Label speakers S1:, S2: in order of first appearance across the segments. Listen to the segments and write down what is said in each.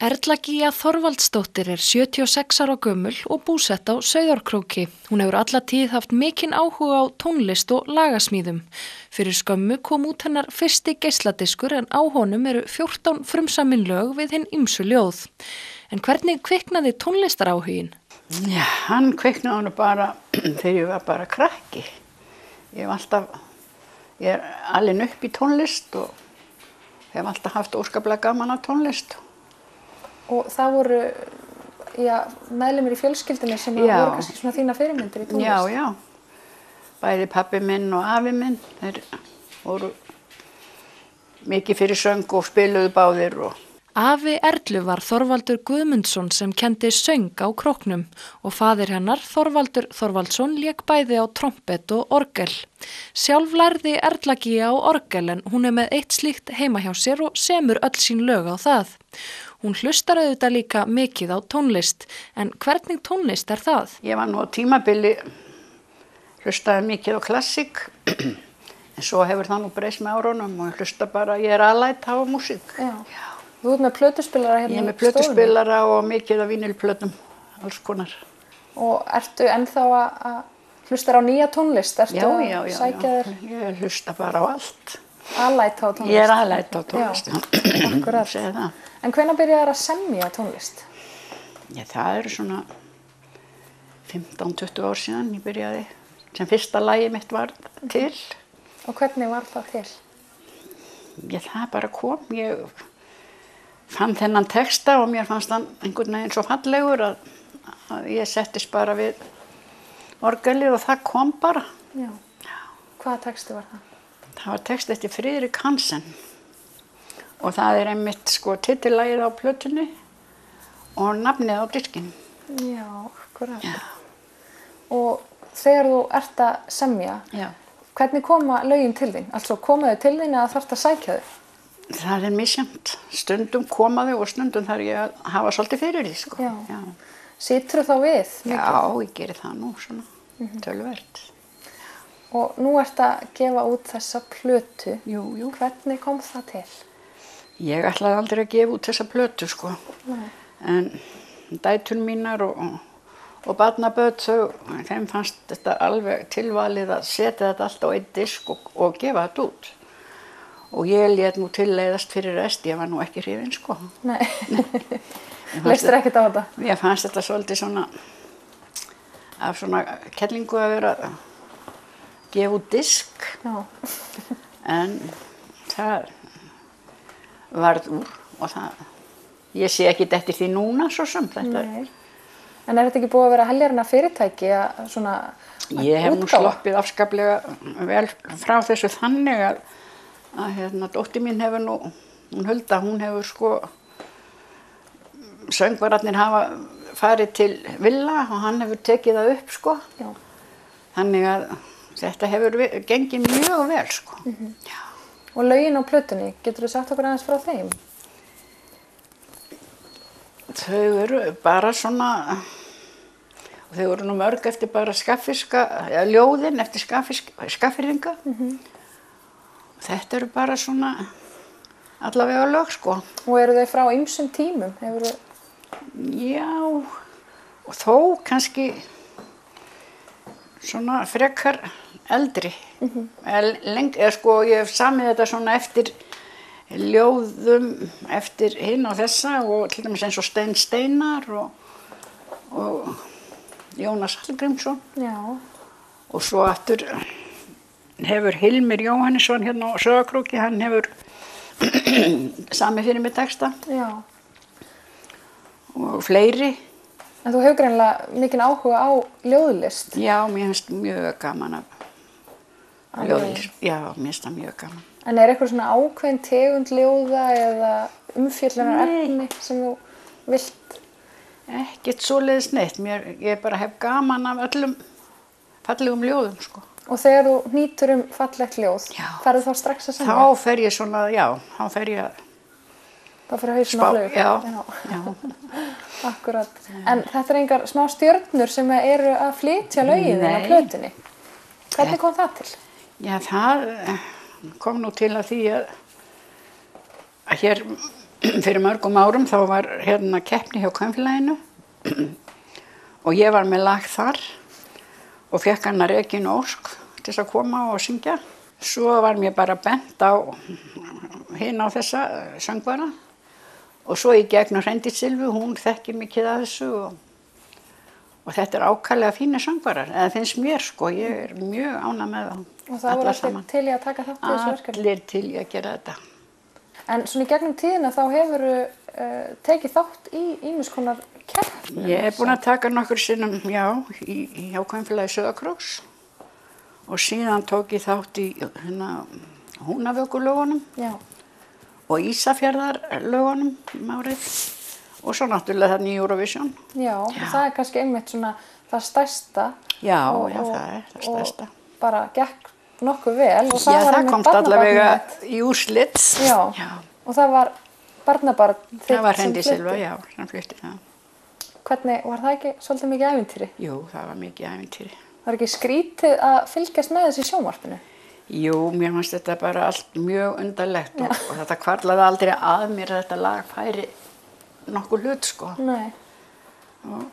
S1: Erla Gía Þorvaldsdóttir 76 ára gömul og búsett á Sauðárkróki. Hún hefur alla tíð haft mikinn áhuga á tónlist og lagasmíðum. Fyrir skömmu kom út hennar fyrsti geisladiskur en á honum 14 frumsamin lög við hinn ýmsu ljóð. En hvernig kviknaði tónlistaráhuginn?
S2: Já, hann kviknaði honum bara þegar ég var bara krakki. Ég alin upp í tónlist og hef alltaf haft óskaplega gaman af tónlist.
S3: Og það voru meðlimir í fjölskyldunni sem voru kannski svona þína fyrirmyndir í tónlist?
S2: Já. Bæði pabbi minn og afi minn, þeir voru mikið fyrir söng og spiluðu báðir.
S1: Afi Erlu var Þorvaldur Guðmundsson sem kenndi söng á Króknum og faðir hennar, Þorvaldur Þorvaldsson, lék bæði á trompet og orgel. Sjálf lærði Erla Gía á orgel en hún með eitt slíkt heima hjá sér og semur öll sín lög á það. Hún hlustar auðvitað líka mikið á tónlist, en hvernig tónlist það?
S2: Ég var nú á tímabili, hlustaði mikið á klassík, en svo hefur það nú breyst með árunum og hlusta bara, ég alæt á músík.
S3: Já. Þú ert með plötuspilara hérna í stofunni?
S2: Ég með plötuspilara og mikið af vínilplötum, alls konar.
S3: Og ertu ennþá að hlusta á nýja tónlist?
S2: Já. Ég hlusta bara á allt.
S3: Alæt á tónlist?
S2: Ég alæt á tónlist.
S3: Akkurat. En hvenær byrjaðir að semja tónlist?
S2: Já, það eru svona 15-20 ár síðan ég byrjaði, sem fyrsta lagið mitt var til.
S3: Og hvernig var það til?
S2: Já, það bara kom. Ég fann þennan texta og mér fannst hann einhvern veginn svo fallegur að ég settist bara við orgelið og það kom bara.
S3: Já. Hvaða texti var það?
S2: Það var texti eftir Friðrik Hansen og það einmitt titillagið á plötunni og nafnið á diskinn.
S3: Já, akkurat. Já. Og þegar þú ert að semja, hvernig koma lögin til þín? Altså koma þau til þín eða þarftu að sækja þau?
S2: Það misjafnt. Stundum koma þau og stundum þarf ég að hafa svolítið fyrir því.
S3: Já. Siturðu þá við?
S2: Já, ég geri það nú svona, töluvert.
S3: Og nú ert að gefa út þessa plötu.
S2: Jú.
S3: Hvernig kom það til?
S2: Ég ætlaði aldrei að gefa út þessa plötu,
S3: Nei.
S2: En dætur mínar og barnabörn, þeim fannst þetta alveg tilvalið að setja þetta allt á einn disk og gefa þetta út. Og ég lét nú tilleiðast fyrir rest, ég var nú ekki hrifin,
S3: Nei, leistir ekkert á þetta?
S2: Ég fannst þetta svolítið svona, af svona kellingu að vera að gefa út disk.
S3: Já.
S2: En það varð úr og ég sé ekki eftir því núna svo sem þetta.
S3: Nei. En þetta ekki búið að vera heljarna fyrirtæki að svona
S2: Ég hef nú sloppið afskaplega vel frá þessu þannig að dóttir mín hefur nú, hún hefur söngvararnir hafa farið til Villa og hann hefur tekið það upp,
S3: Já.
S2: Þannig að þetta hefur gengið mjög vel, Já.
S3: Og lögin á plötunni, geturðu sagt okkur aðeins frá þeim?
S2: Þau eru bara svona, þau eru nú mörg eftir bara ljóðin eftir Skagfirðinga. Þetta eru bara svona allavega lög,
S3: Og eru þau frá ýmsum tímum?
S2: Já, og þó kannski svona frekar eldri. Ég hef samið þetta svona eftir ljóðum, eftir hinn og þessa og til dæmis eins og Stein Steinar og Jónas Hallgrímsson.
S3: Já.
S2: Og svo aftur hefur Hilmir Jóhannesson hérna á Sauðárkróki, hann hefur samið fyrir mig texta.
S3: Já.
S2: Og fleiri.
S3: En þú hefur greinilega mikinn áhuga á ljóðlist?
S2: Já, mér finnst mjög gaman af ljóðlist. Já, mér finnst það mjög gaman.
S3: En eitthvað svona ákveðin tegund ljóða eða umfjöllunarefni sem þú vilt?
S2: Ekkert svoleiðis neitt. Ég bara hef gaman af öllum fallegum ljóðum,
S3: Og þegar þú hnýtur fallegt ljóð, ferðu þá strax að semja?
S2: Þá fer ég svona, þá fer ég að
S3: Þá fer hausinn á flug?
S2: Já.
S3: Akkurat. En þetta engar smá stjörnur sem eru að flytja lögin á plötunni. Hvernig kom það til?
S2: Já, það kom nú til að því að hér fyrir mörgum árum þá var hérna keppni hjá Kvenfélaginu og ég var með lag þar og fekk hana Regínu Ósk til þess að koma og syngja. Svo var mér bara bent á hina á þessa söngvara og svo í gegnum Hreindís Silvu, hún þekkir mikið af þessu og þetta ákaflega fínir söngvarar, eða finnst mér sko, ég mjög ánægð með það.
S3: Og það voru allir til í að taka þátt í þessu verkefni?
S2: Allir til í að gera þetta. En
S3: svona í gegnum tíðina þá hefurðu tekið þátt í ýmiss konar keppnum?
S2: Ég búin að taka nokkur sinnum, já, hjá Kvenfélagi Sauðárkróks og síðan tók ég þátt í Húnavökulögunum og Ísafjarðarlögunum árið. Og svo náttúrulega þarna í Eurovision.
S3: Já, og það kannski einmitt svona það stærsta.
S2: Já, það það stærsta.
S3: Og bara gekk nokkuð vel. Og
S2: það komst allavega í úrslit.
S3: Já, og það var barnabarn þitt sem flutti.
S2: Það var Hreindís Silva, já, sem flutti það.
S3: Hvernig, var það ekki svolítið mikið ævintýri?
S2: Jú, það var mikið ævintýri.
S3: Var ekki skrítið að fylgjast með þessi sjónvarpinu?
S2: Jú, mér fannst þetta bara allt mjög undarlegt og þetta hvarflaði aldrei að mér að þetta lag færi nokkuð hlut sko.
S3: Nei.
S2: Og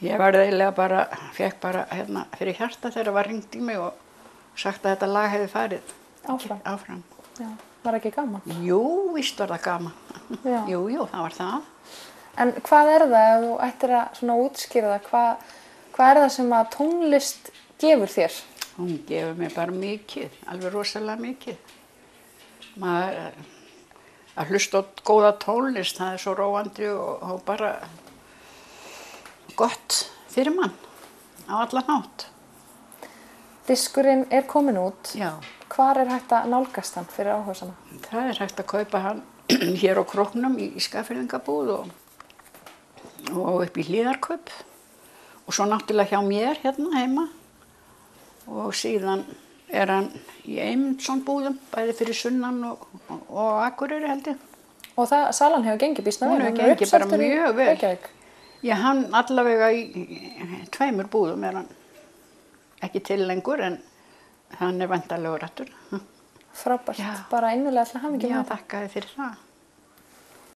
S2: ég var eiginlega bara, fekk bara hérna fyrir hjarta þegar var hringt í mig og sagt að þetta lag hefði farið áfram.
S3: Já, var ekki gaman?
S2: Jú, víst var það gaman.
S3: Já.
S2: Jú, það var það.
S3: En hvað er það, ef þú ættir að svona útskýra það, hvað er það sem að tónlist gefur þér?
S2: Hún gefur mér bara mikið, alveg rosalega mikið. Að hlusta á góða tónlist, það svo róandi og bara gott fyrir mann á allan hátt.
S3: Diskurinn kominn út.
S2: Já.
S3: Hvar hægt að nálgast hann fyrir áhugasama?
S2: Það hægt að kaupa hann hér á Króknum í Skagfirðingabúð og upp í Hlíðarkaup og svo náttúrulega hjá mér hérna heima og síðan hann í Eymundsson búðum, bæði fyrir sunnan og Akureyri held ég.
S3: Og salan hefur gengið býsna vel?
S2: Hún hefur gengið bara mjög vel. Já, hann allavega í 2 búðum hann ekki til lengur en hann væntanlegur aftur.
S3: Frábært, bara innilega til hamingju með
S2: þetta. Já, þakka þér fyrir það.